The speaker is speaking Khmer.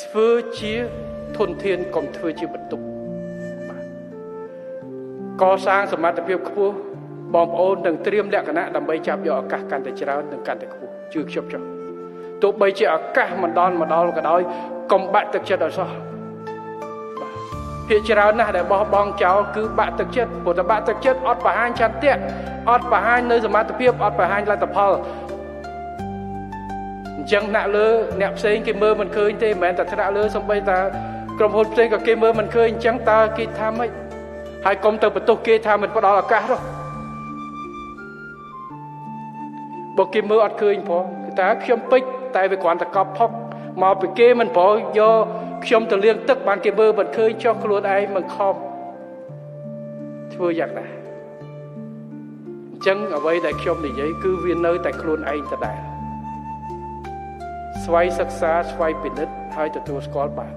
ធ្វើជាធនធានកុំធ្វើជាបន្ទុកកសាងសមត្ថភាពខ្ពស់បងប្អូននឹងត្រៀមលក្ខណៈដើម្បីចាប់យកឱកាសកាន់តែច្រើននិងកាន់តែខ្ពស់ជឿខ្ញុំចុះទោះបីជាឱកាសមិនដល់ក៏ដោយកុំបាក់ទឹកចិត្តឲ្យសោះភាគច្រើនណាស់ដែលបោះបង់ចោលគឺបាក់ទឹកចិត្តព្រោះតែបាក់ទឹកចិត្តអត់បង្ហាញឆន្ទៈអត់បង្ហាញនៅសមត្ថភាពអត់បង្ហាញលទ្ធផលអញ្ចឹងអ្នកលើអ្នកផ្សេងគេមើលមិនឃើញទេមិនមែនតែថ្នាក់លើសំបីតាក្រុមហ៊ុនផ្សេងក៏គេមើលមិនឃើញអញ្ចឹងតើគេថាម៉េចហើយកុំទៅបន្ទោសគេថាមិនផ្ដល់ឱកាសនោះបើគេមើលអត់ឃើញផងគឺថាខ្ញុំពេចតែវាគ្រាន់តែកប់ផុកមកពីគេមិនប្រយកខ្ញុំទៅលាងទឹកបានគេមើលមិនឃើញចុះខ្លួនឯងមិនខំធ្វើយ៉ាងណាអញ្ចឹងអ្វីដែលខ្ញុំនិយាយគឺវានៅតែខ្លួនឯងដដែលស្វ័យសិក្សាស្វ័យពិនិត្យហើយទទួលស្គាល់បាន